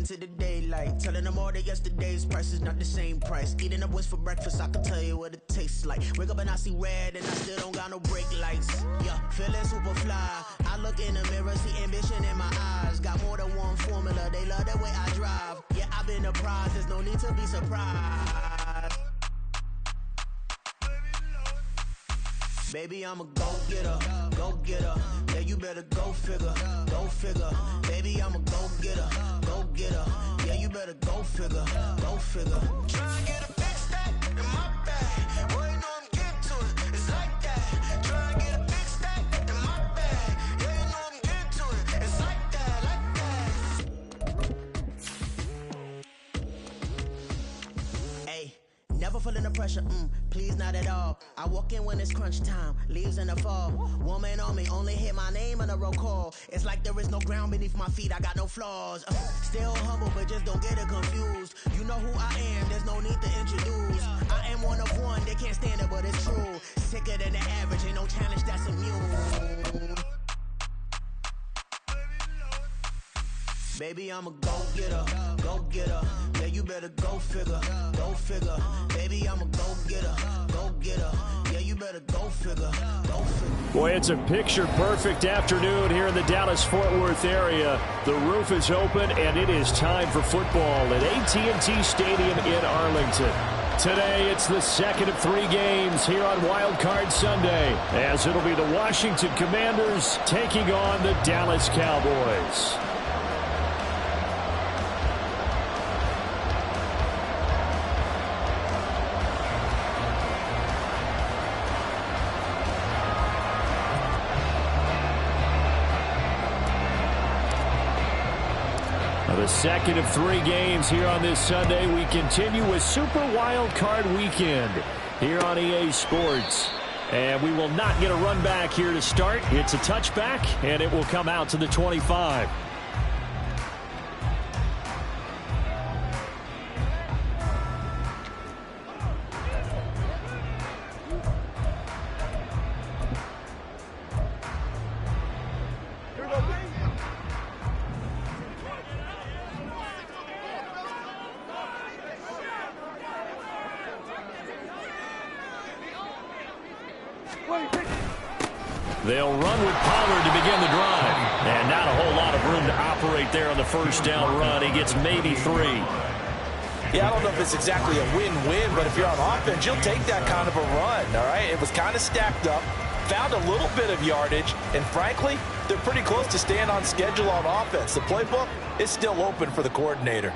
into the daylight, telling them all that yesterday's price is not the same price. Eating up wings for breakfast, I can tell you what it tastes like. Wake up and I see red and I still don't got no brake lights. Yeah, feeling super fly. I look in the mirror, see ambition in my eyes. Got more than one formula, they love the way I drive. Yeah, I've been a prize, there's no need to be surprised. Baby, I'm a go-getter, go-getter. Yeah, you better go figure, go figure. Baby, I'm a go-getter, go-getter. Yeah, you better go figure, go figure. Try and get a big stack in my bag. Boy, you know I'm getting to it, it's like that. Try and get a big stack in my bag. Yeah, you know I'm getting to it, it's like that, Hey, never feeling the pressure, please not at all. I walk in when it's crunch time, leaves in the fall. Woman on me, only hit my name on a roll call. It's like there is no ground beneath my feet, I got no flaws. Still humble, but just don't get it confused. You know who I am, there's no need to introduce. I am one of one, they can't stand it, but it's true. Sicker than the average, ain't no challenge that's immune. Baby, I'm a go-getter, go-getter. Yeah, you better go figure, go figure. Baby, I'm a go-getter, go-getter. Yeah, you better go figure, go figure. Boy, it's a picture-perfect afternoon here in the Dallas-Fort Worth area. The roof is open, and it is time for football at AT&T Stadium in Arlington. Today, it's the second of 3 games here on Wild Card Sunday, as it'll be the Washington Commanders taking on the Dallas Cowboys. The second of 3 games here on this Sunday. We continue with Super Wild Card Weekend here on EA Sports. And we will not get a run back here to start. It's a touchback, and it will come out to the 25. They'll run with Pollard to begin the drive. And not a whole lot of room to operate there on the first down run. He gets maybe 3. Yeah, I don't know if it's exactly a win-win, but if you're on offense, you'll take that kind of a run, all right? It was kind of stacked up. found a little bit of yardage, and frankly, they're pretty close to staying on schedule on offense. The playbook is still open for the coordinator.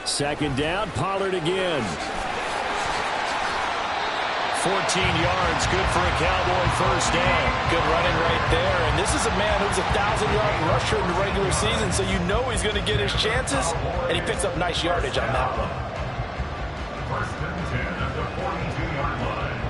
Second down, Pollard again. 14 yards, good for a Cowboy first down. Good running right there, and this is a man who's a 1,000-yard rusher in the regular season, so you know he's going to get his chances, and he picks up nice yardage on that one. First and 10 at the 42-yard line.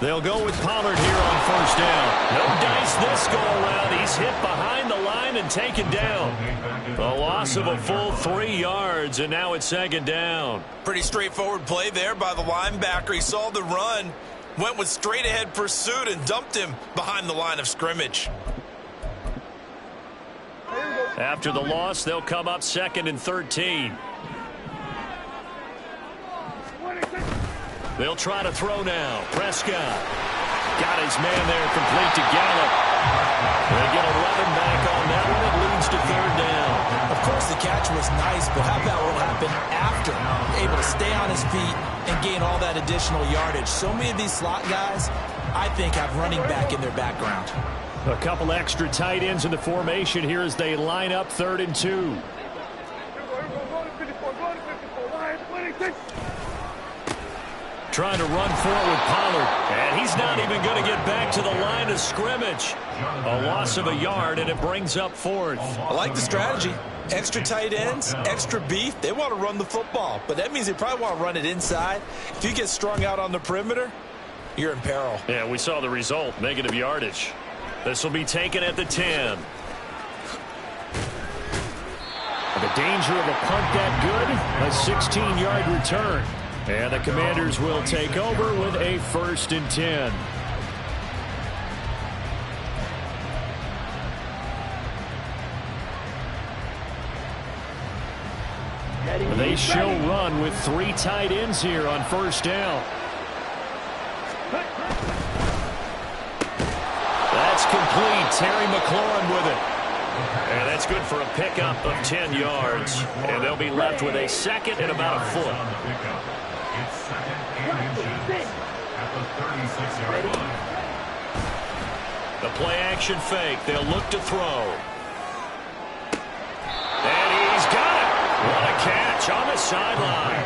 They'll go with Pollard here on first down. No dice this go around. He's hit behind the line and taken down. A loss of a full 3 yards, and now it's second down. Pretty straightforward play there by the linebacker. He saw the run, went with straight-ahead pursuit, and dumped him behind the line of scrimmage. After the loss, they'll come up second and 13. They'll try to throw now. Prescott got his man there, complete to Gallup. They get 11 back on that one. It leads to third down. Of course, the catch was nice, but how about what happened after? Able to stay on his feet and gain all that additional yardage. So many of these slot guys, I think, have running back in their background. A couple extra tight ends in the formation here as they line up 3rd and 2. Trying to run forward with Pollard, and he's not even going to get back to the line of scrimmage. A loss of a yard, and it brings up 4th. I like the strategy. Extra tight ends, extra beef. They want to run the football, but that means they probably want to run it inside. If you get strung out on the perimeter, you're in peril. Yeah, we saw the result, negative yardage. This will be taken at the 10. The danger of a punt that good, a 16-yard return. And the Commanders will take over with a 1st and 10. They show run with 3 tight ends here on first down. That's complete. Terry McLaurin with it. And that's good for a pickup of 10 yards. And they'll be left with a second and about a foot. It's second and inches at the 36-yard line. The play-action fake. They'll look to throw. And he's got it. What a catch on the sideline.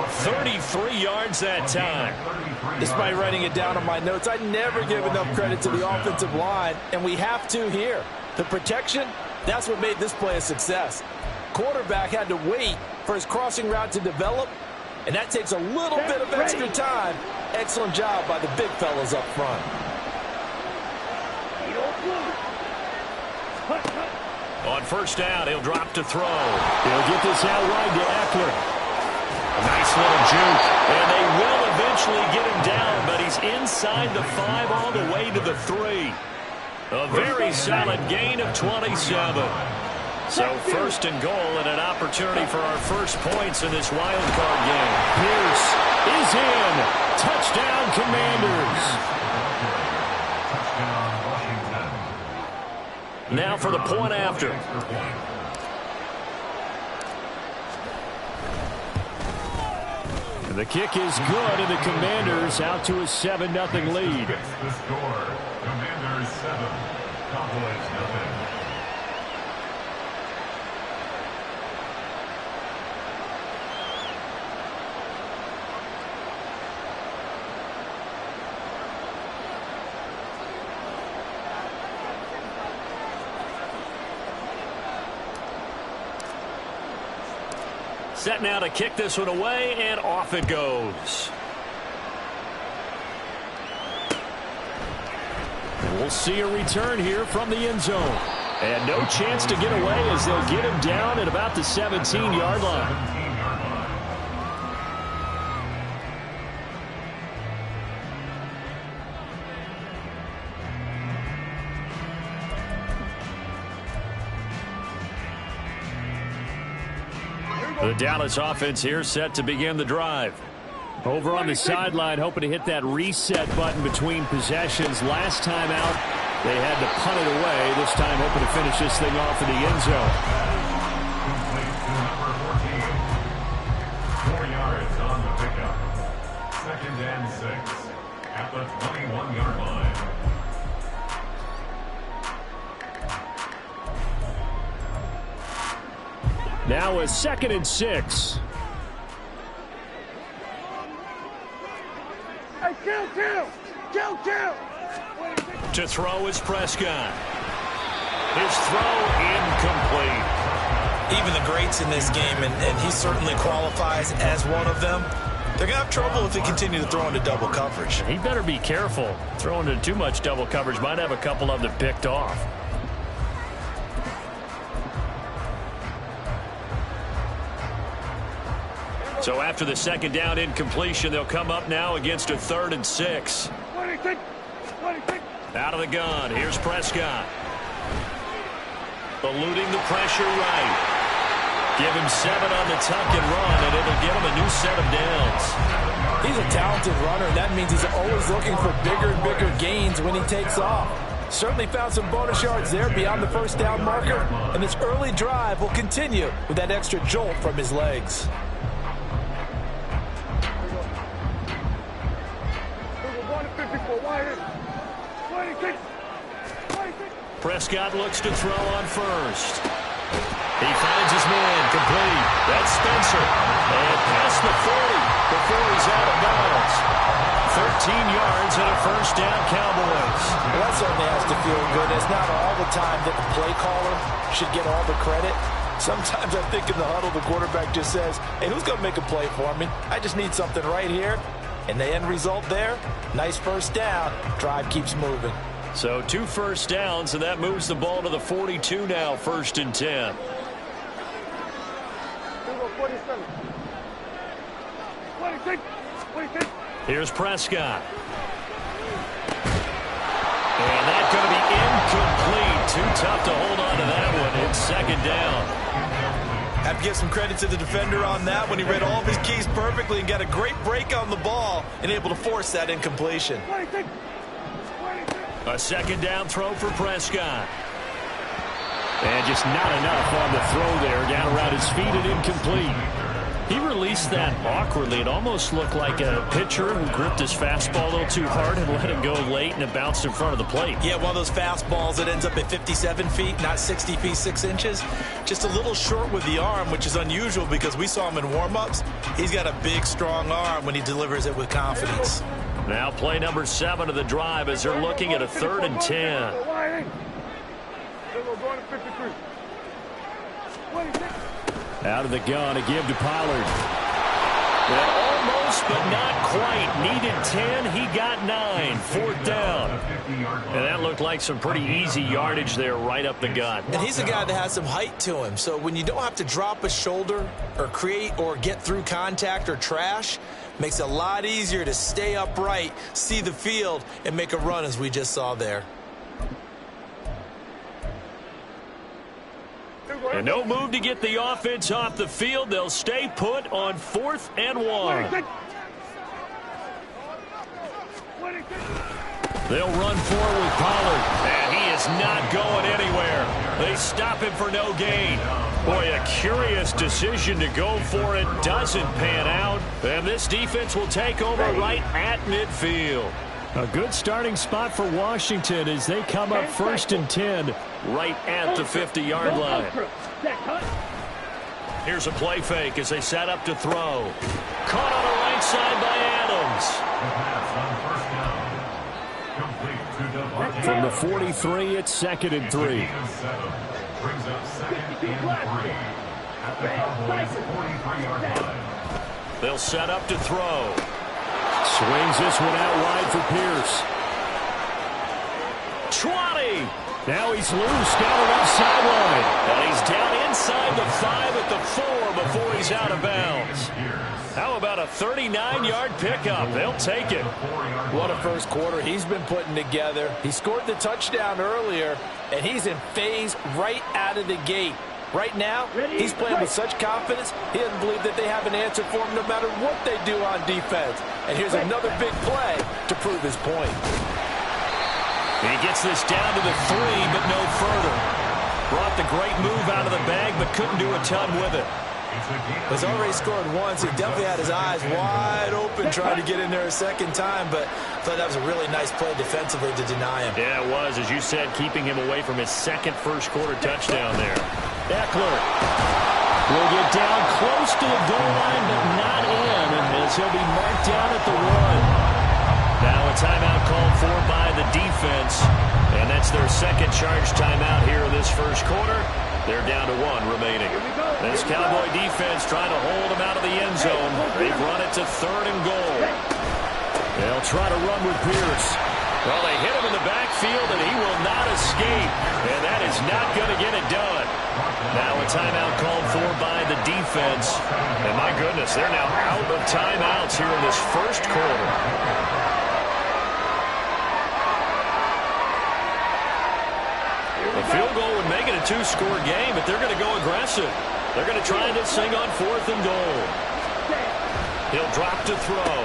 33 yards that time. Despite writing it down on my notes, I never give enough credit to the offensive line, and we have to here. The protection, that's what made this play a success. Quarterback had to wait for his crossing route to develop, and that takes a little bit of extra time. Excellent job by the big fellas up front. On first down, he'll drop to throw. He'll get this out wide to Eckler. A nice little juke. And they will eventually get him down, but he's inside the 5 all the way to the 3. A very solid gain of 27. So 1st and goal and an opportunity for our first points in this wild card game. Pierce is in. Touchdown, Commanders. Now for the point after. The kick is good, and the Commanders out to a 7-0 lead. The score, Commanders 7, Cowboys nothing. Set now to kick this one away, and off it goes. And we'll see a return here from the end zone. And no chance to get away as they'll get him down at about the 17-yard line. The Dallas offense here set to begin the drive. Over on the sideline, hoping to hit that reset button between possessions. Last time out, they had to punt it away. This time, hoping to finish this thing off in the end zone. Complete to number 14. 4 yards on the pickup. 2nd and 6 at the 21-yard line. Now a 2nd and 6. To throw is Prescott. His throw incomplete. Even the greats in this game, and he certainly qualifies as one of them, they're going to have trouble if they continue to throw into double coverage. He better be careful. Throwing into too much double coverage might have a couple of them picked off. So after the 2nd down incompletion, they'll come up now against a 3rd and 6. Out of the gun, here's Prescott. Eluding the pressure right. Give him 7 on the tuck and run, and it'll give him a new set of downs. He's a talented runner, and that means he's always looking for bigger and bigger gains when he takes off. Certainly found some bonus yards there beyond the 1st down marker, and this early drive will continue with that extra jolt from his legs. Prescott looks to throw on first. He finds his man, complete. That's Spencer. And past the 40 before he's out of bounds. 13 yards and a 1st down, Cowboys. Well, that certainly has to feel good. It's not all the time that the play caller should get all the credit. Sometimes I think in the huddle, the quarterback just says, hey, who's going to make a play for me? I just need something right here. And the end result there, nice 1st down. Drive keeps moving. So 2 first downs, and that moves the ball to the 42 now, 1st and 10. Here's Prescott. And that's going to be incomplete. Too tough to hold on to that one. It's 2nd down. Have to give some credit to the defender on that when he read all of his keys perfectly and got a great break on the ball and able to force that incompletion. A 2nd down throw for Prescott. And just not enough on the throw there. Down around his feet and incomplete. He released that awkwardly. It almost looked like a pitcher who gripped his fastball a little too hard and let him go late, and it bounced in front of the plate. Yeah, one of those fastballs that ends up at 57 feet, not 60 feet, 6 inches. Just a little short with the arm, which is unusual because we saw him in warm-ups. He's got a big, strong arm when he delivers it with confidence. Now play number 7 of the drive as they're looking at a 3rd and 10. Out of the gun, a give to Pollard. Well, almost, but not quite. Needed 10, he got 9. 4th down. And that looked like some pretty easy yardage there right up the gut. And he's a guy that has some height to him. So when you don't have to drop a shoulder or create or get through contact or trash, makes it a lot easier to stay upright, see the field, and make a run as we just saw there. And no move to get the offense off the field. They'll stay put on 4th and 1. They'll run forward with Pollard. And he is not going anywhere. They stop him for no gain. Boy, a curious decision to go for it. Doesn't pan out. And this defense will take over right at midfield. A good starting spot for Washington as they come up 1st and 10 right at the 50-yard line. Here's a play fake as they set up to throw. Caught on the right side by Adams. From the 43, it's 2nd and 3. Brings up 2nd and 3 at the Cowboys' 43-yard line. They'll set up to throw. Swings this one out wide for Pierce. 20. Now he's loose down the left sideline. And he's down inside the 5 at the 4 before he's out of bounds. How about a 39-yard pickup? They'll take it. What a 1st quarter he's been putting together. He scored the touchdown earlier, and he's in phase right out of the gate. Right now, he's playing with such confidence, he doesn't believe that they have an answer for him no matter what they do on defense. And here's another big play to prove his point. He gets this down to the 3, but no further. Brought the great move out of the bag, but couldn't do a ton with it. He's already scored once. He definitely had his eyes wide open trying to get in there a second time, but I thought that was a really nice play defensively to deny him. Yeah, it was, as you said, keeping him away from his second first-quarter touchdown there. Eckler will get down close to the goal line, but not in, as he'll be marked down at the 1. Now a timeout called for by the defense, and that's their second charge timeout here in this first quarter. They're down to 1 remaining. This Cowboy defense trying to hold him out of the end zone. They've run it to 3rd and goal. They'll try to run with Pierce. Well, they hit him in the backfield, and he will not escape. And that is not going to get it done. Now a timeout called for by the defense. And my goodness, they're now out of timeouts here in this first quarter. The field goal would make it a 2-score game, but they're going to go aggressive. They're going to try this thing on 4th and goal. He'll drop to throw.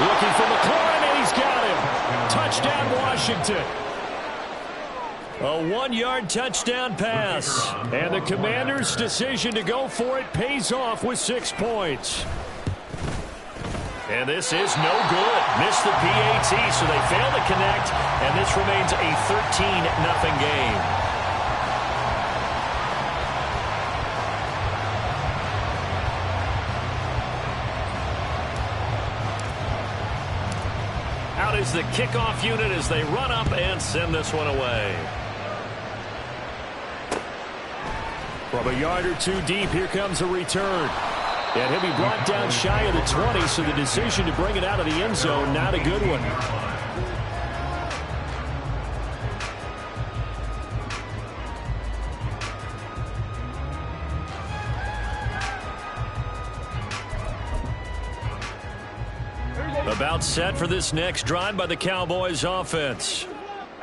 Looking for McLaurin, and he's got him. Touchdown, Washington. A 1-yard touchdown pass. And the Commanders' decision to go for it pays off with 6 points. And this is no good. Missed the PAT, so they fail to connect, and this remains a 13-0 game. Out is the kickoff unit as they run up and send this one away. From a yard or 2 deep, here comes a return. And he'll be brought down shy of the 20, so the decision to bring it out of the end zone, not a good one. About set for this next drive by the Cowboys offense.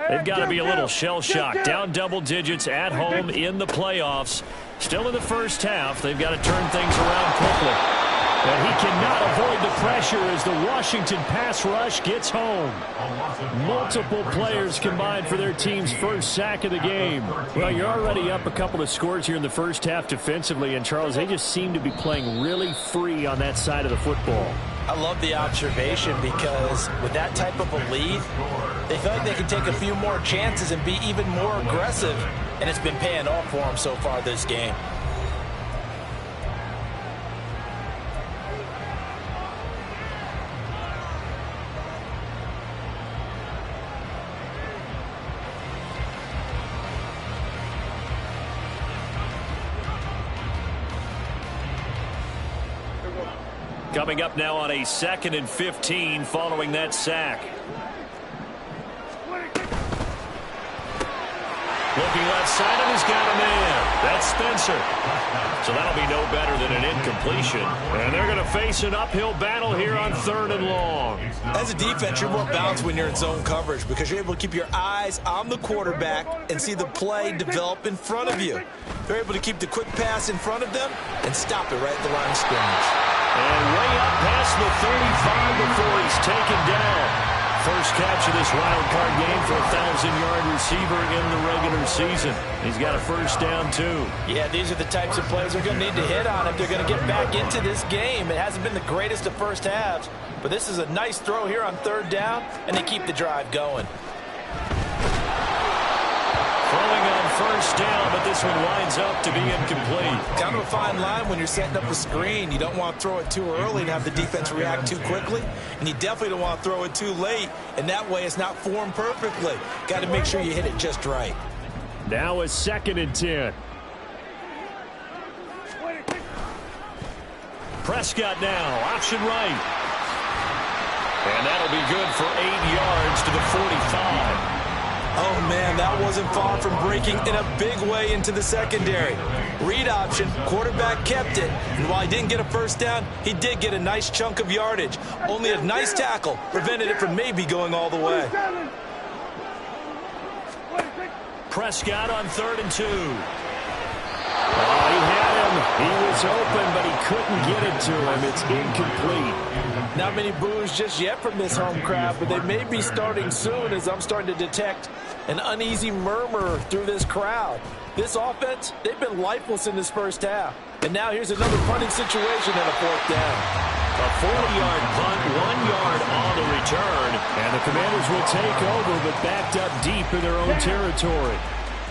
They've got to be a little shell-shocked. Down double digits at home in the playoffs. Still in the first half. They've got to turn things around quickly. And he cannot avoid the pressure as the Washington pass rush gets home. Multiple players combined for their team's first sack of the game. Well, you're already up a couple of scores here in the first half defensively. And, Charles, they just seem to be playing really free on that side of the football. I love the observation because with that type of a lead, they feel like they can take a few more chances and be even more aggressive, and it's been paying off for them so far this game. Coming up now on a 2nd and 15 following that sack. Looking left side, and he's got a man. That's Spencer. So that'll be no better than an incompletion. And they're going to face an uphill battle here on 3rd and long. As a defense, you're more balanced when you're in zone coverage because you're able to keep your eyes on the quarterback and see the play develop in front of you. They're able to keep the quick pass in front of them and stop it right at the line of scrimmage. And way up past the 35 before he's taken down. First catch of this wild card game for a 1,000-yard receiver in the regular season. He's got a first down, too. Yeah, these are the types of plays they're going to need to hit on if they're going to get back into this game. It hasn't been the greatest of first halves, but this is a nice throw here on 3rd down, and they keep the drive going. Throwing on first down, but this one winds up to be incomplete. Kind of a fine line when you're setting up a screen. You don't want to throw it too early and have the defense react too quickly, and you definitely don't want to throw it too late, and that way it's not formed perfectly. Got to make sure you hit it just right. Now a 2nd and 10. Prescott now, option right. And that'll be good for 8 yards to the 45. Oh, man, that wasn't far from breaking in a big way into the secondary. Read option, quarterback kept it, and while he didn't get a first down, he did get a nice chunk of yardage. Only a nice tackle prevented it from maybe going all the way. Prescott on 3rd and 2. Oh, he had him. He was open, but he couldn't get it to him. It's incomplete. Not many boos just yet from this home crowd, but they may be starting soon as I'm starting to detect an uneasy murmur through this crowd. This offense, they've been lifeless in this first half. And now here's another punting situation and a fourth down. A 40-yard punt, 1 yard on the return. And the Commanders will take over, but backed up deep in their own territory.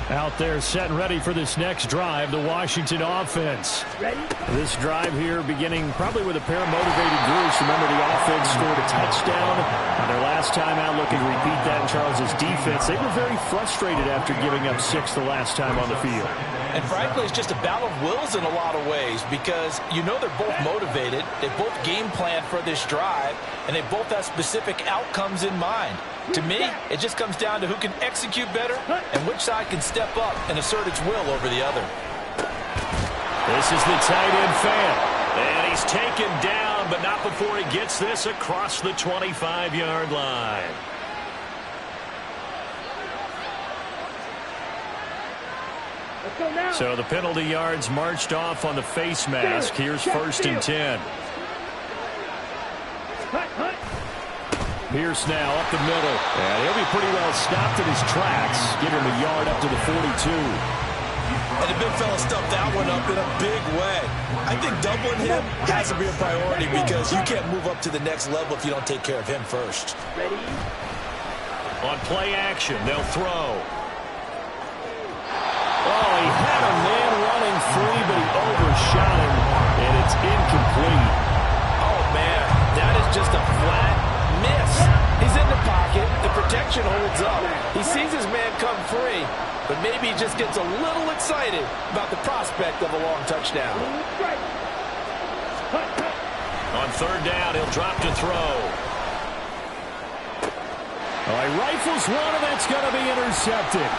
Out there set and ready for this next drive, the Washington offense. Ready? This drive here beginning probably with a pair of motivated groups. Remember, the offense scored a touchdown on their last time out, looking to repeat that in Charles' defense. They were very frustrated after giving up 6 the last time on the field. And frankly, it's just a battle of wills in a lot of ways because you know they're both motivated, they both game planned for this drive, and they both have specific outcomes in mind. To me, it just comes down to who can execute better and which side can step up and assert its will over the other. This is the tight end fan. And he's taken down, but not before he gets this across the 25-yard line. So the penalty yards marched off on the face mask. Here's 1st and 10. Pierce now up the middle. And he'll be pretty well stopped in his tracks. Give him a yard up to the 42. And the big fella stuffed that one up in a big way. I think doubling him has to be a priority because you can't move up to the next level if you don't take care of him first. Ready? On play action, they'll throw. Oh, he had a man running free, but he overshot him, and it's incomplete. Oh, man, that is just a flat miss. He's in the pocket. The protection holds up. He sees his man come free, but maybe he just gets a little excited about the prospect of a long touchdown. On 3rd down, he'll drop to throw. All right, rifles one, and that's going to be intercepted.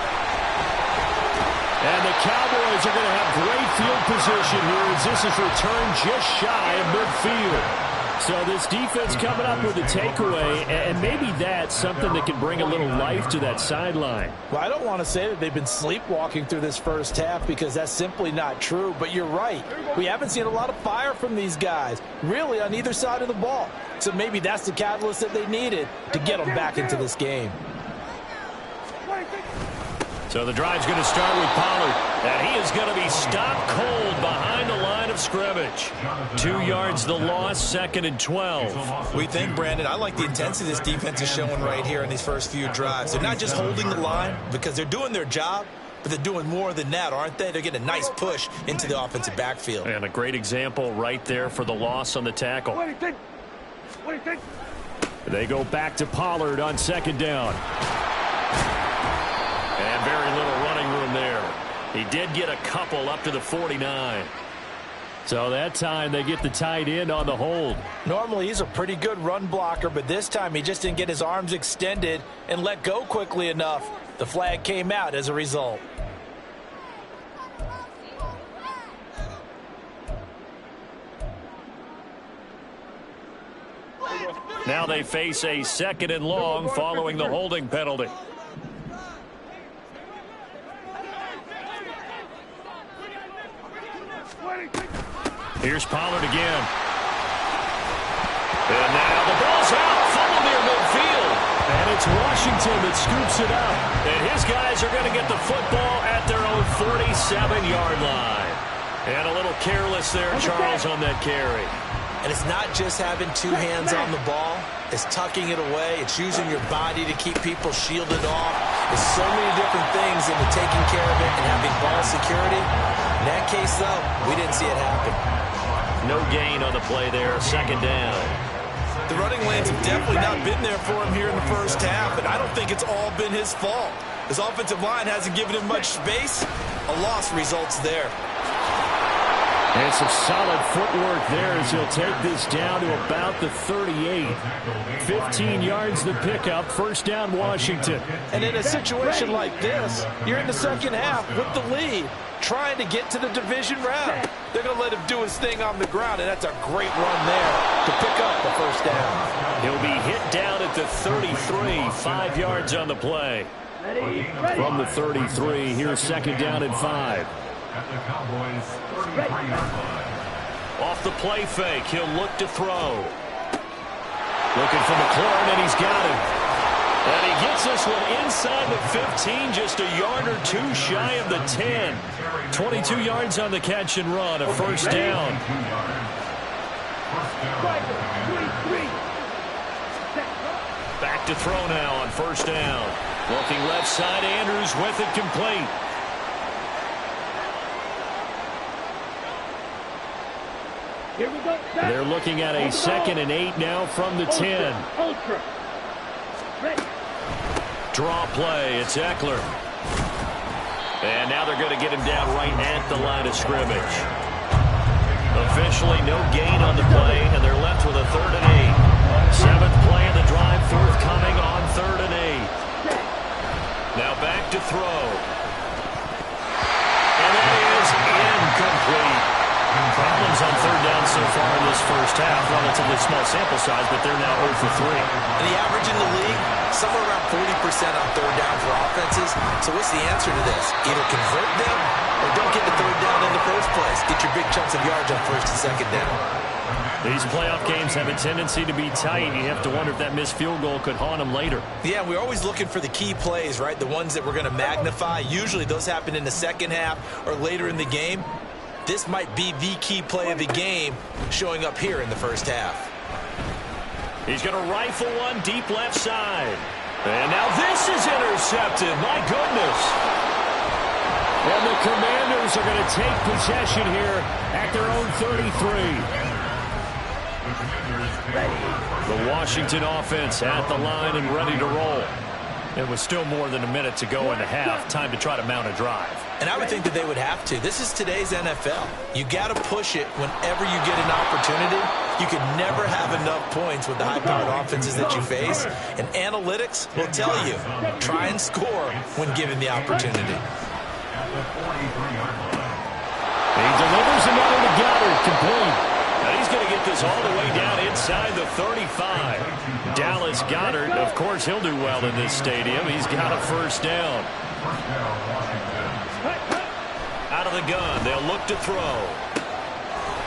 And the Cowboys are going to have great field position here as this is returned just shy of midfield. So this defense coming up with a takeaway, and maybe that's something that can bring a little life to that sideline. Well, I don't want to say that they've been sleepwalking through this first half because that's simply not true, but you're right. We haven't seen a lot of fire from these guys, really, on either side of the ball. So maybe that's the catalyst that they needed to get them back into this game. So the drive's going to start with Pollard, and he is going to be stopped cold behind the line of scrimmage. 2 yards the loss, 2nd and 12. We think, Brandon, I like the intensity this defense is showing right here in these first few drives. They're not just holding the line because they're doing their job, but they're doing more than that, aren't they? They're getting a nice push into the offensive backfield. And a great example right there for the loss on the tackle. What do you think? They go back to Pollard on 2nd down. And very little running room there. He did get a couple up to the 49. So that time they get the tight end on the hold. Normally he's a pretty good run blocker, but this time he just didn't get his arms extended and let go quickly enough. The flag came out as a result. Now they face a 2nd and long following the holding penalty. Here's Pollard again. And now the ball's out. Fumble near midfield. And it's Washington that scoops it up. And his guys are going to get the football at their own 47-yard line. And a little careless there, Charles, on that carry. And it's not just having 2 hands on the ball. It's tucking it away. It's using your body to keep people shielded off. There's so many different things into taking care of it and having ball security. In that case, though, we didn't see it happen. No gain on the play there, 2nd down. The running lanes have definitely not been there for him here in the first half, and I don't think it's all been his fault. His offensive line hasn't given him much space. A loss results there. And some solid footwork there as he'll take this down to about the 38. 15 yards the pickup. 1st down, Washington. And in a situation like this, you're in the second half with the lead, trying to get to the division round. They're going to let him do his thing on the ground, and that's a great run there to pick up the 1st down. He'll be hit down at the 33. 5 yards on the play. From the 33, here's 2nd down and 5. at the Cowboys' 33-yard line. Off the play fake, he'll look to throw. Looking for McLaurin, and he's got him. And he gets this one inside the 15, just a yard or two shy of the 10. 22 yards on the catch and run, a first down. Back to throw now on first down. Looking left side, Andrews with it complete. Here we go. They're looking at a 2nd and 8 now from the 10. Ultra. Ready. Draw play, it's Eckler. And now they're going to get him down right at the line of scrimmage. Officially no gain on the play, and they're left with a 3rd and 8. 7th play of the drive forthcoming on 3rd and 8. Now back to throw. And that is incomplete. Problems on 3rd down so far in this first half. Relatively small sample size, but they're now 0 for 3. And the average in the league, somewhere around 40% on 3rd down for offenses. So what's the answer to this? Either convert them or don't get the 3rd down in the first place. Get your big chunks of yards on 1st and 2nd down. These playoff games have a tendency to be tight. You have to wonder if that missed field goal could haunt them later. Yeah, we're always looking for the key plays, right? The ones that we're going to magnify. Usually those happen in the second half or later in the game. This might be the key play of the game showing up here in the first half. He's going to rifle one deep left side. And now this is intercepted. My goodness. And the Commanders are going to take possession here at their own 33. The Washington offense at the line and ready to roll. It was still more than a minute to go in the half. Time to try to mount a drive. And I would think that they would have to. This is today's NFL. You got to push it whenever you get an opportunity. You can never have enough points with the high-powered offenses that you face. And analytics will tell you, try and score when given the opportunity. He delivers another to Goddard, complete. Now he's going to get this all the way down inside the 35. Dallas Goedert, of course, he'll do well in this stadium. He's got a first down. Out of the gun, they'll look to throw.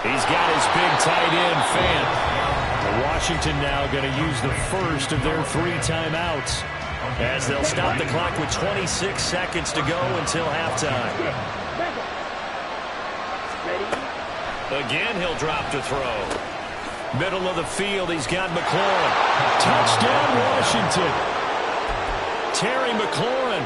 He's got his big tight end, Fant. Washington now going to use the first of their 3 timeouts as they'll stop the clock with 26 seconds to go until halftime. Again, he'll drop to throw. Middle of the field, he's got McLaurin. Touchdown, Washington. Terry McLaurin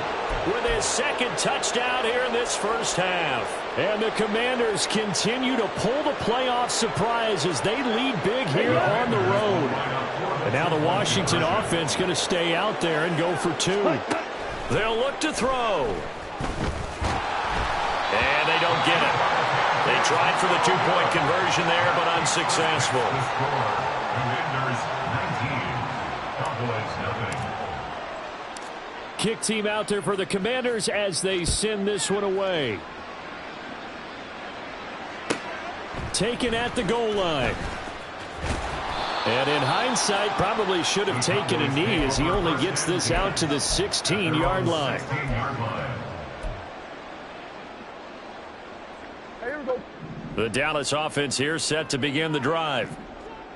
with his 2nd touchdown here in this first half. And the Commanders continue to pull the playoff surprise as they lead big here on the road. And now the Washington offense going to stay out there and go for 2. They'll look to throw. And they don't get it. They tried for the 2-point conversion there, but unsuccessful. Kick team out there for the Commanders as they send this one away. Taken at the goal line. And in hindsight, probably should have taken a knee as he only gets this out to the 16-yard line. The Dallas offense here set to begin the drive.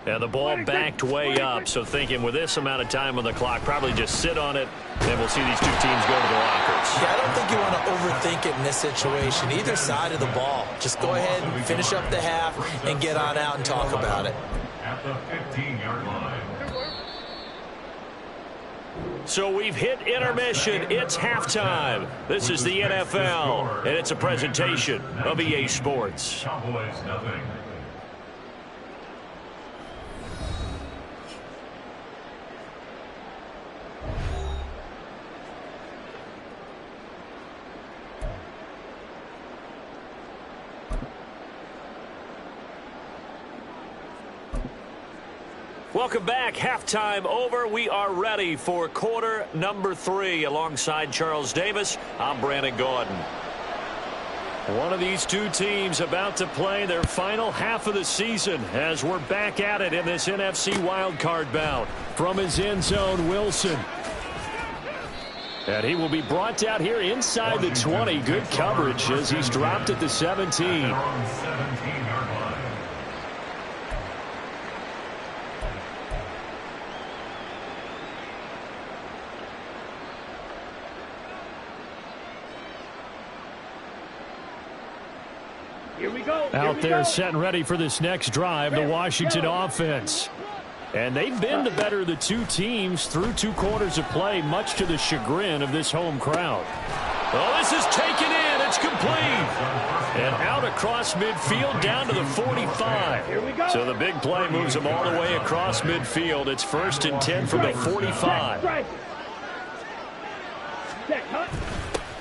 And the ball backed way up, so thinking with this amount of time on the clock, probably just sit on it, and we'll see these 2 teams go to the lockers. Yeah, I don't think you want to overthink it in this situation. Either side of the ball. Just go ahead and finish up the half and get on out and talk about it. At the 15-yard line. So we've hit intermission. It's halftime. This is the NFL, and it's a presentation of EA Sports. Cowboys nothing. Welcome back. Halftime over. We are ready for quarter number 3. Alongside Charles Davis, I'm Brandon Gordon. One of these 2 teams about to play their final half of the season as we're back at it in this NFC wildcard bout. From his end zone, Wilson. And he will be brought down here inside the 20. Good coverage as he's dropped at the 17. Here we go. Out there set and ready for this next drive, the Washington offense. And they've been the better of the two teams through 2 quarters of play, much to the chagrin of this home crowd. Oh, this is taken in. It's complete. And out across midfield down to the 45. Here we go. So the big play moves them all the way across midfield. It's 1st and 10 from the 45.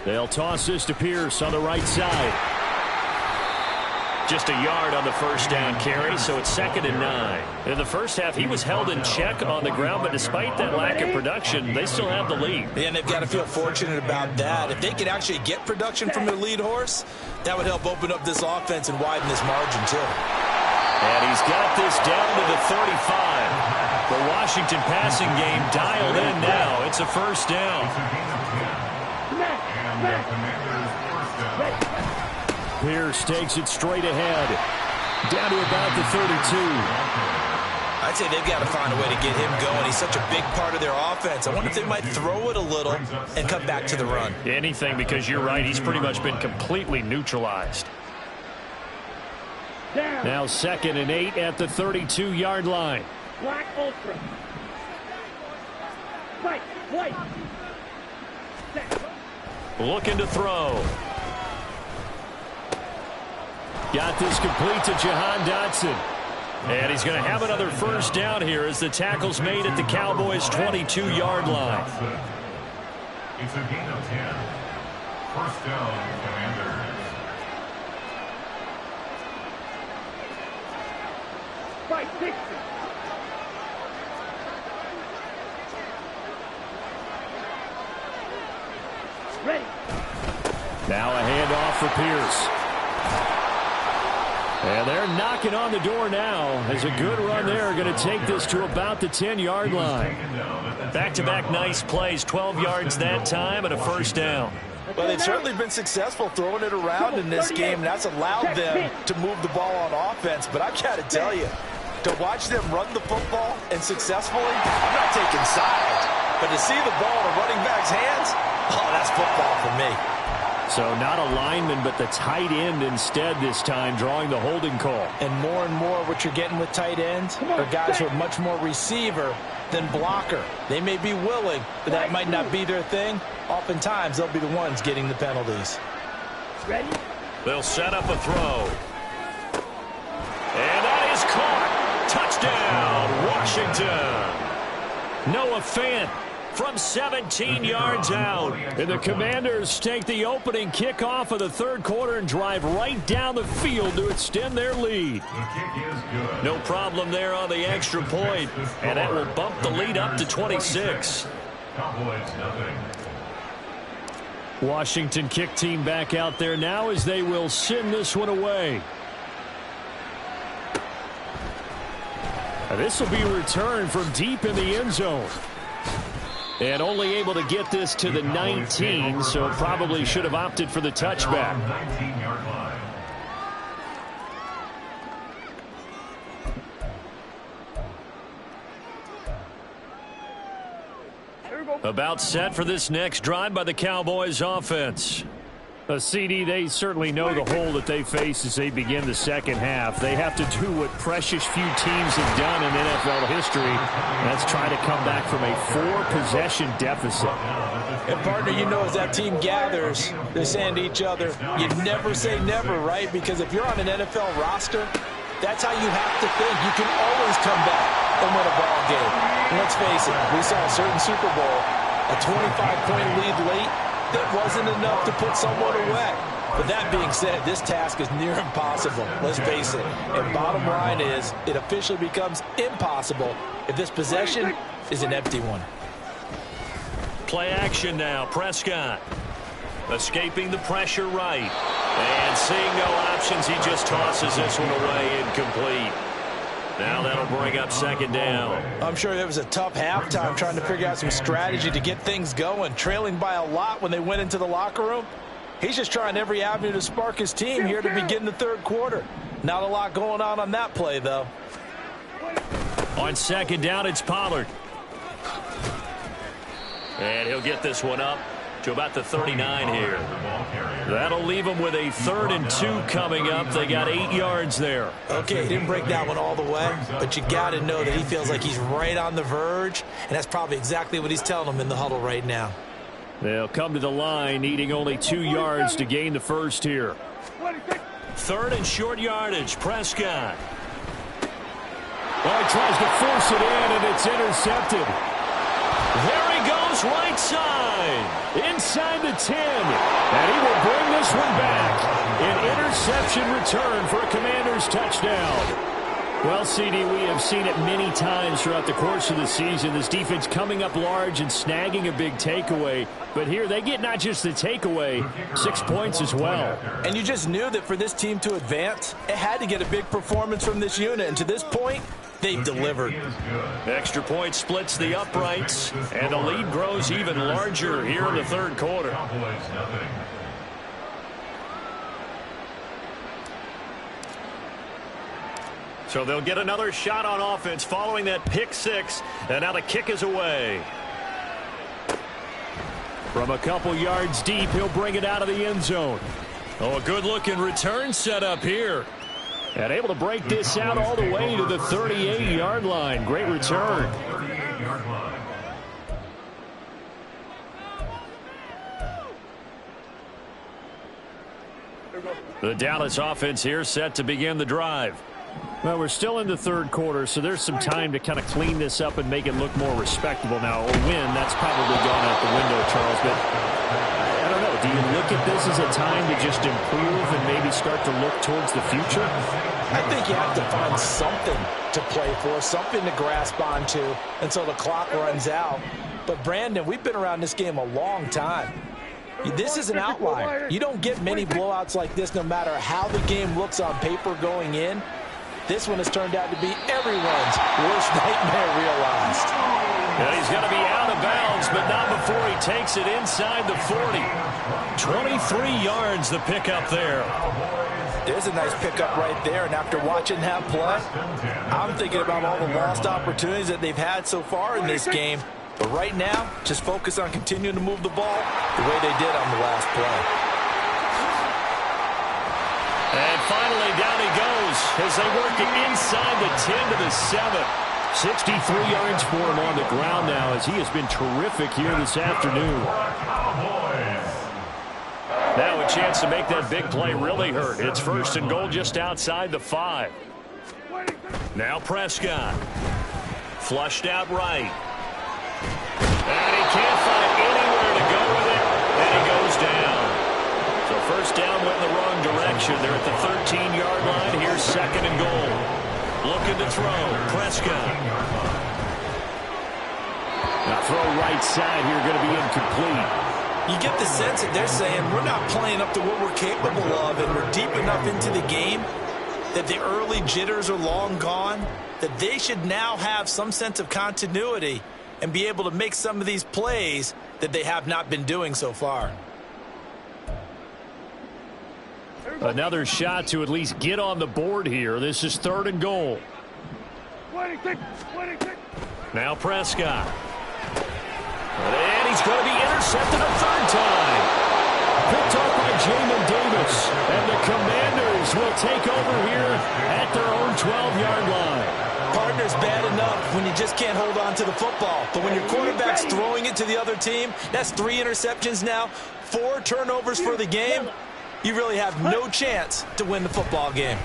They'll toss this to Pierce on the right side. Just a yard on the first down carry, so it's 2nd and 9. In the first half, he was held in check on the ground, but despite that lack of production, they still have the lead. And they've got to feel fortunate about that. If they could actually get production from their lead horse, that would help open up this offense and widen this margin, too. And he's got this down to the 35. The Washington passing game dialed in now. It's a first down. Pierce takes it straight ahead. Down to about the 32. I'd say they've got to find a way to get him going. He's such a big part of their offense. I wonder if they might throw it a little and come back to the run. Anything, because you're right. He's pretty much been completely neutralized. Now 2nd and 8 at the 32-yard line. Black Ultra. Fight. White. Looking to throw. Got this complete to Jahan Dotson. And he's going to have another first down here as the tackle's made at the Cowboys' 22-yard line. It's a gain of 10. First down, Commanders. Fight. 60. Ready. Now a handoff for Pierce. And they're knocking on the door now as a good run there. Going to take this to about the 10-yard line. Back-to-back nice plays, 12 yards that time and a first down. Well, they've certainly been successful throwing it around in this game, and that's allowed them to move the ball on offense. But I've got to tell you, to watch them run the football and successfully, I'm not taking sides. But to see the ball in a running back's hands, oh, that's football for me. So not a lineman, but the tight end instead this time, drawing the holding call. And more what you're getting with tight ends are guys who are much more receiver than blocker. They may be willing, but that might not be their thing. Oftentimes, they'll be the ones getting the penalties. Ready? They'll set up a throw. And that is caught. Touchdown, Washington. Noah Fant from 17 yards out. And the Commanders take the opening kickoff of the third quarter and drive right down the field to extend their lead. The kick is good. No problem there on the extra point. And that will bump the lead up to 26. Cowboys nothing. Washington kick team back out there now as they will send this one away. And this will be returned from deep in the end zone. And only able to get this to the 19, so probably should have opted for the touchback. 19-yard line. About set for this next drive by the Cowboys offense. A CD, they certainly know the hole that they face as they begin the second half. They have to do what precious few teams have done in NFL history. That's try to come back from a 4-possession deficit. And partner, you know, as that team gathers, they're saying to each other, you never say never, right? Because if you're on an NFL roster, that's how you have to think. You can always come back and win a ball game. And let's face it, we saw a certain Super Bowl, a 25-point lead late. That wasn't enough to put someone away. But that being said, this task is near impossible. Let's face it. And bottom line is, it officially becomes impossible if this possession is an empty one. Play action now. Prescott escaping the pressure right. And seeing no options, he just tosses this one away incomplete. Now that'll bring up second down. I'm sure it was a tough halftime trying to figure out some strategy to get things going. Trailing by a lot when they went into the locker room. He's just trying every avenue to spark his team here to begin the third quarter. Not a lot going on that play, though. On second down, it's Pollard. And he'll get this one up to about the 39 here. That'll leave them with a 3rd and 2 coming up. They got 8 yards there. Okay, he didn't break that one all the way, but you got to know that he feels like he's right on the verge, and that's probably exactly what he's telling them in the huddle right now. They'll come to the line, needing only 2 yards to gain the first here. 3rd and short yardage, Prescott. Well, he tries to force it in, and it's intercepted. There he goes, right side, inside the 10, and he will bring this one back. An interception return for a Commanders touchdown. Well, CD, we have seen it many times throughout the course of the season. This defense coming up large and snagging a big takeaway. But here they get not just the takeaway, 6 points as well. And you just knew that for this team to advance, it had to get a big performance from this unit. And to this point, they've delivered. Extra point splits the uprights, and the lead grows even larger here in the third quarter. So they'll get another shot on offense following that pick six, and now the kick is away. From a couple yards deep, he'll bring it out of the end zone. Oh, a good-looking return set up here. And able to break this out all the way to the 38-yard line. Great return. The Dallas offense here set to begin the drive. Well, we're still in the third quarter, so there's some time to kind of clean this up and make it look more respectable now. A win, that's probably gone out the window, Charles. But I don't know. Do you look at this as a time to just improve and maybe start to look towards the future? I think you have to find something to play for, something to grasp onto until the clock runs out. But, Brandon, we've been around this game a long time. This is an outlier. You don't get many blowouts like this no matter how the game looks on paper going in. This one has turned out to be everyone's worst nightmare realized. And he's going to be out of bounds, but not before he takes it inside the 40. 23 yards the pickup there. There's a nice pickup right there, and after watching that play, I'm thinking about all the lost opportunities that they've had so far in this game. But right now, just focus on continuing to move the ball the way they did on the last play. And finally, down he goes as they work it inside the 10 to the 7. 63 yards for him on the ground now as he has been terrific here this afternoon. Now a chance to make that big play really hurt. It's 1st and goal just outside the 5. Now Prescott. Flushed out right. And he can't find anywhere to go with it. And he goes down. So first down went in the wrong direction. They're at the 13-yard line. Here's 2nd and goal. Looking to throw. Prescott. Now throw right side here going to be incomplete. You get the sense that they're saying we're not playing up to what we're capable of, and we're deep enough into the game that the early jitters are long gone, that they should now have some sense of continuity and be able to make some of these plays that they have not been doing so far. Another shot to at least get on the board here. This is 3rd and goal. Now Prescott. And he's going to be intercepted a 3rd time. Picked up by Jamin Davis. And the Commanders will take over here at their own 12-yard line. Partner's bad enough when you just can't hold on to the football. But when your quarterback's throwing it to the other team, that's 3 interceptions now, 4 turnovers for the game. You really have no chance to win the football game.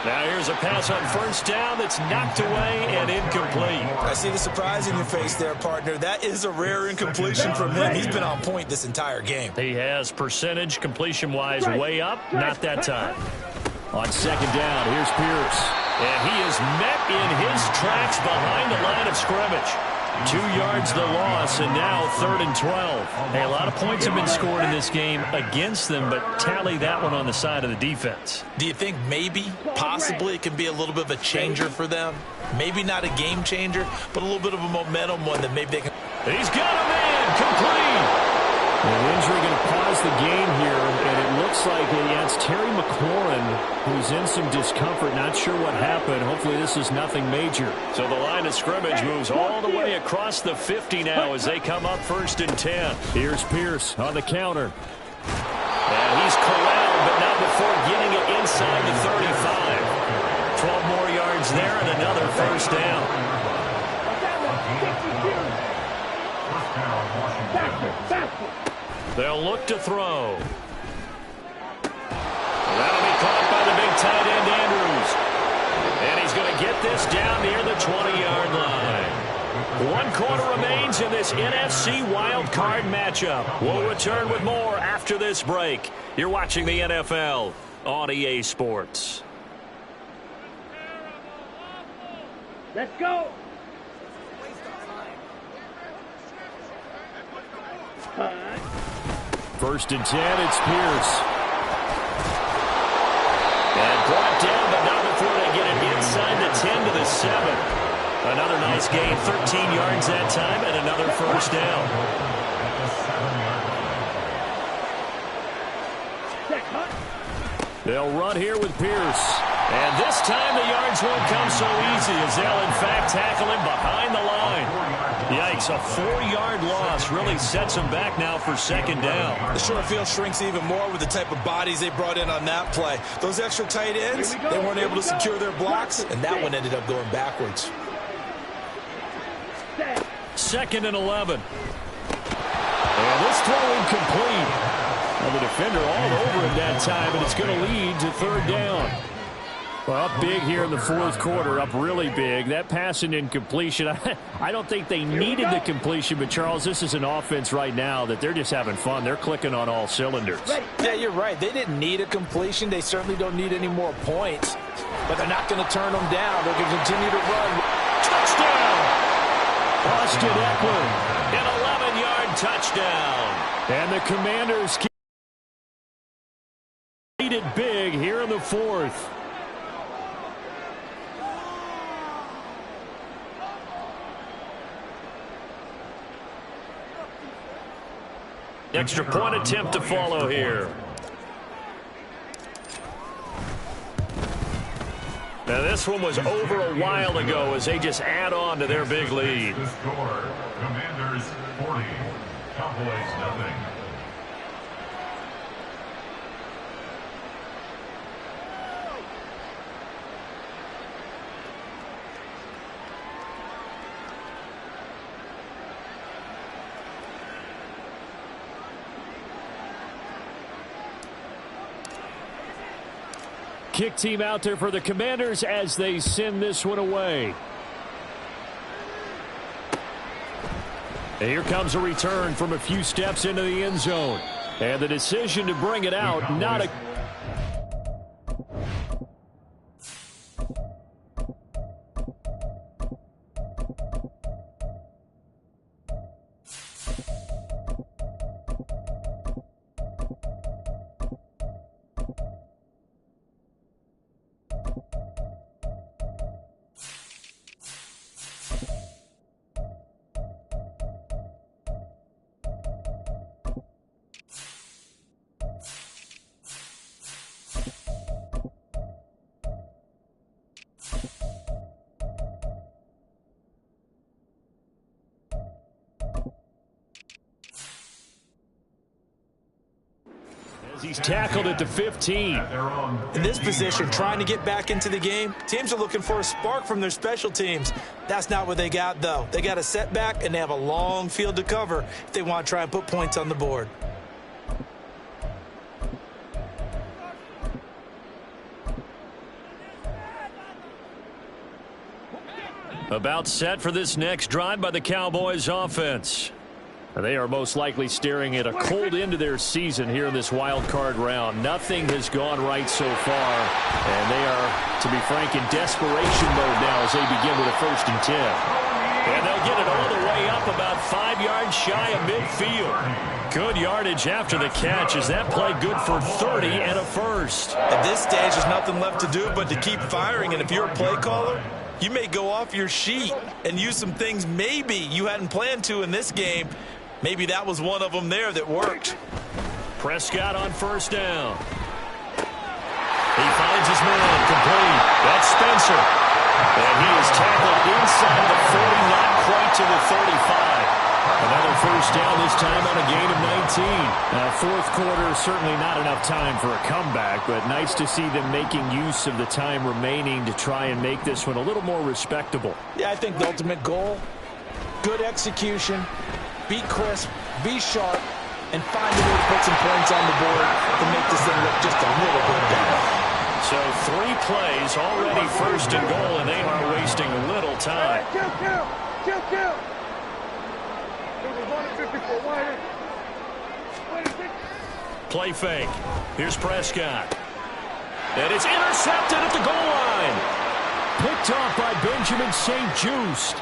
Now here's a pass on 1st down that's knocked away and incomplete. I see the surprise in your face there, partner. That is a rare incompletion from him. He's been on point this entire game. He has percentage completion-wise way up. Not that time. On 2nd down, here's Pierce. And he is met in his tracks behind the line of scrimmage. 2 yards the loss, and now 3rd and 12. Hey, a lot of points have been scored in this game against them, but tally that one on the side of the defense. Do you think maybe, possibly, it can be a little bit of a changer for them? Maybe not a game changer, but a little bit of a momentum one that maybe they can. He's got a man complete. An injury going to pause the game here, and it looks like it's Terry McLaurin who's in some discomfort. Not sure what happened. Hopefully this is nothing major. So the line of scrimmage moves all the way across the 50 now as they come up 1st and 10. Here's Pierce on the counter. And he's corralled, but not before getting it inside the 35. 12 more yards there and another 1st down. They'll look to throw. That'll be caught by the big tight end, Andrews. And he's going to get this down near the 20-yard line. 1 quarter remains in this NFC wildcard matchup. We'll return with more after this break. You're watching the NFL on EA Sports. Let's go. 1st and 10, it's Pierce. And brought down, but not before they get it inside the 10 to the 7. Another nice gain, 13 yards that time, and another 1st down. They'll run here with Pierce. And this time the yards won't come so easy as they'll in fact tackle him behind the line. Yikes, a 4-yard loss really sets them back now for 2nd down. The short field shrinks even more with the type of bodies they brought in on that play. Those extra tight ends, they weren't able to secure their blocks, and that one ended up going backwards. 2nd and 11. And this throw incomplete. Well, the defender all over him that time, and it's going to lead to 3rd down. Well, up big here in the 4th quarter, up really big. That pass and incompletion, I don't think they needed the completion, but, Charles, this is an offense right now that they're just having fun. They're clicking on all cylinders. Yeah, you're right. They didn't need a completion. They certainly don't need any more points, but they're not going to turn them down. They're going to continue to run. Touchdown! Austin Eckler, an 11-yard touchdown. And the Commanders lead it big here in the 4th. Extra point attempt to follow here. Now this one was over a while ago as they just add on to their big lead. The score, Commanders 40, Cowboys nothing. Kick team out there for the Commanders as they send this one away. And here comes a return from a few steps into the end zone. And the decision to bring it out, not a... He's tackled at the 15. In this position, trying to get back into the game, teams are looking for a spark from their special teams. That's not what they got, though. They got a setback, and they have a long field to cover if they want to try and put points on the board. About set for this next drive by the Cowboys offense. They are most likely staring at a cold end to their season here in this wild card round. Nothing has gone right so far, and they are, to be frank, in desperation mode now as they begin with a 1st and 10. And they'll get it all the way up about 5 yards shy of midfield. Good yardage after the catch. Is that play good for 30 and a first? At this stage, there's nothing left to do but to keep firing. And if you're a play caller, you may go off your sheet and use some things maybe you hadn't planned to in this game. Maybe that was one of them there that worked. Prescott on first down. He finds his man complete. That's Spencer. And he is tackled inside the 40, not quite to the 35. Another first down, this time on a gain of 19. Fourth quarter, certainly not enough time for a comeback, but nice to see them making use of the time remaining to try and make this one a little more respectable. Yeah, I think the ultimate goal, good execution, be crisp, be sharp, and find a way to put some points on the board to make this thing look just a little bit better. So 3 plays, already first and goal, and they are wasting little time. Kill. Play fake. Here's Prescott. And it's intercepted at the goal line. Picked off by Benjamin St. Just.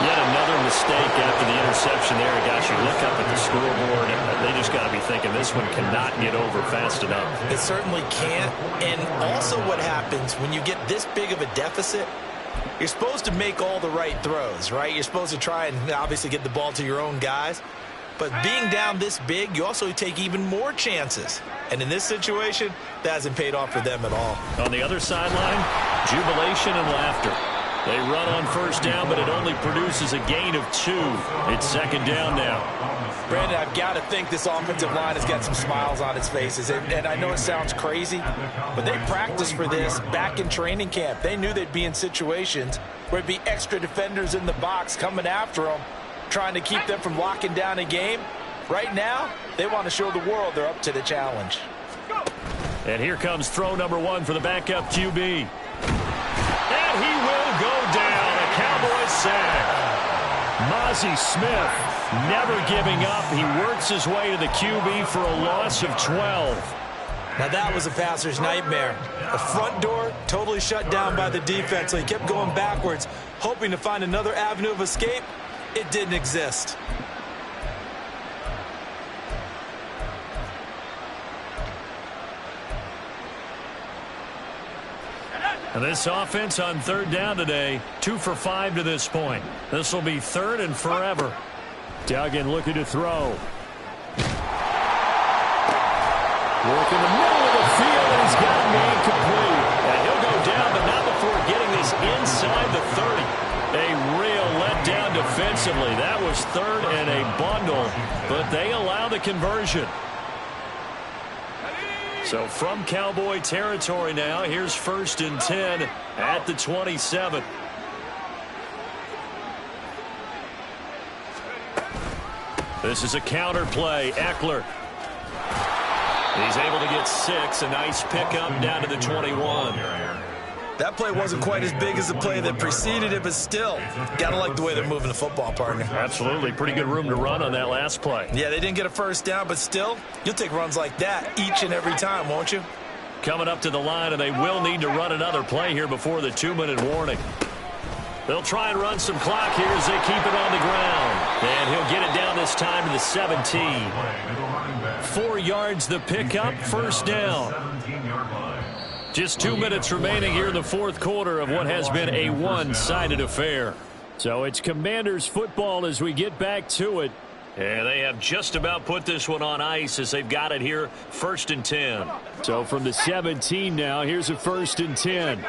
Yet another mistake after the interception there. Gosh, you look up at the scoreboard, and they just got to be thinking this one cannot get over fast enough. It certainly can't. And also what happens when you get this big of a deficit, you're supposed to make all the right throws, right? You're supposed to try and obviously get the ball to your own guys. But being down this big, you also take even more chances. And in this situation, that hasn't paid off for them at all. On the other sideline, jubilation and laughter. They run on first down, but it only produces a gain of 2. It's second down now. Brandon, I've got to think this offensive line has got some smiles on its faces. And I know it sounds crazy, but they practiced for this back in training camp. They knew they'd be in situations where there'd be extra defenders in the box coming after them, trying to keep them from locking down a game. Right now, they want to show the world they're up to the challenge. And here comes throw number 1 for the backup QB. And he will go down. A Cowboy sack. Mozzie Smith never giving up. He works his way to the QB for a loss of 12. Now that was a passer's nightmare. The front door totally shut down by the defense, so he kept going backwards, hoping to find another avenue of escape. It didn't exist. And this offense on third down today, 2 for 5 to this point. This will be third and forever. Duggan looking to throw. Work in the middle of the field, and he's got a man complete. And he'll go down, but not before getting this inside the 30. A real letdown defensively. That was third and a bundle, but they allow the conversion. So from Cowboy territory now, here's first and 10 at the 27. This is a counter play. Eckler. He's able to get 6. A nice pickup down to the 21. That play wasn't quite as big as the play that preceded it, but still, gotta like the way they're moving the football, partner. Absolutely. Pretty good room to run on that last play. Yeah, they didn't get a first down, but still, you'll take runs like that each and every time, won't you? Coming up to the line, and they will need to run another play here before the 2-minute warning. They'll try and run some clock here as they keep it on the ground. And he'll get it down this time to the 17. 4 yards the pickup, first down. Just 2 minutes remaining here in the fourth quarter of what has been a one-sided affair. So it's Commanders football as we get back to it. And they have just about put this one on ice as they've got it here, first and 10. So from the 17 now, here's a first and 10.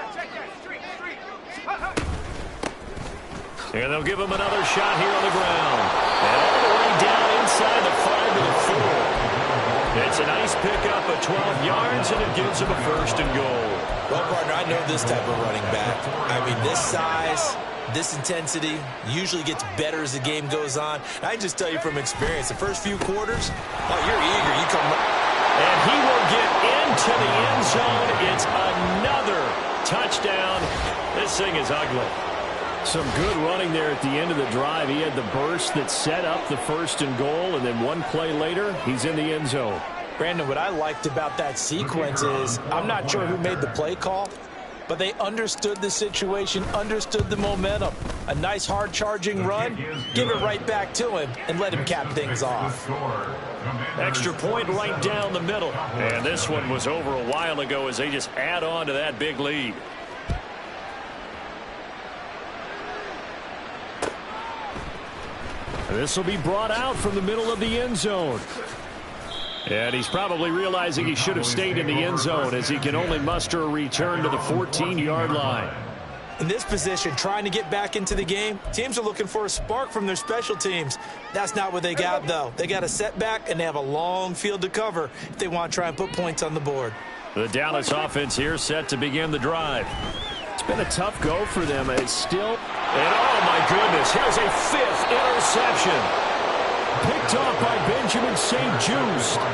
And they'll give him another shot here on the ground. And all the way down inside the 5 to the 4. It's a nice pickup of 12 yards, and it gives him a first and goal. Well, partner, I know this type of running back. I mean, this size, this intensity usually gets better as the game goes on. I just tell you from experience, the first few quarters, oh, you're eager. You come. And he will get into the end zone. It's another touchdown. This thing is ugly. Some good running there at the end of the drive. He had the burst that set up the first and goal, and then one play later, he's in the end zone. Brandon, what I liked about that sequence is I'm not sure who made the play call, but they understood the situation, understood the momentum. A nice hard-charging run, give it right back to him, and let him cap things off. Extra point right down the middle. And this one was over a while ago as they just add on to that big lead. This will be brought out from the middle of the end zone. And he's probably realizing he should have stayed in the end zone as he can only muster a return to the 14-yard line. In this position, trying to get back into the game, teams are looking for a spark from their special teams. That's not what they got, though. They got a setback, and they have a long field to cover if they want to try and put points on the board. The Dallas offense here set to begin the drive. It's been a tough go for them. It's still... And oh, my goodness, here's a 5th interception. Picked off by Benjamin St. Just. The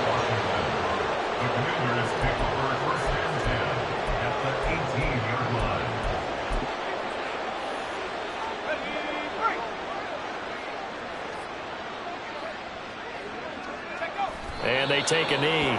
Commanders pick over first and 10 at the 18-yard line. And they take a knee.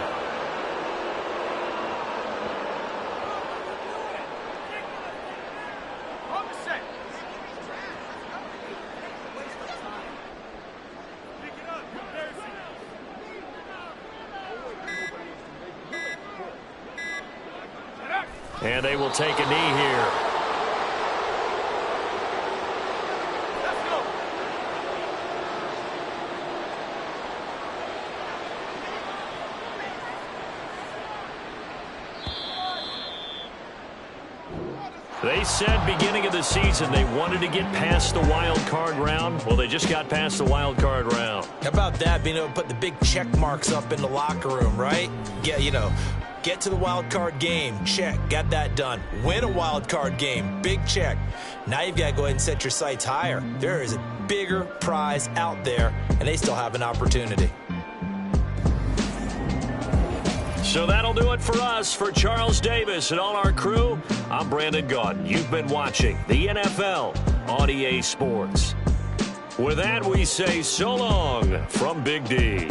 And they will take a knee here. They said beginning of the season they wanted to get past the wild card round. Well, they just got past the wild card round. How about that, being able to put the big check marks up in the locker room, right? Yeah, you know, get to the wild card game, check, got that done. Win a wild card game, big check. Now you've got to go ahead and set your sights higher. There is a bigger prize out there, and they still have an opportunity. So that'll do it for us. For Charles Davis and all our crew, I'm Brandon Gaudin. You've been watching the NFL on EA Sports. With that, we say so long from Big D.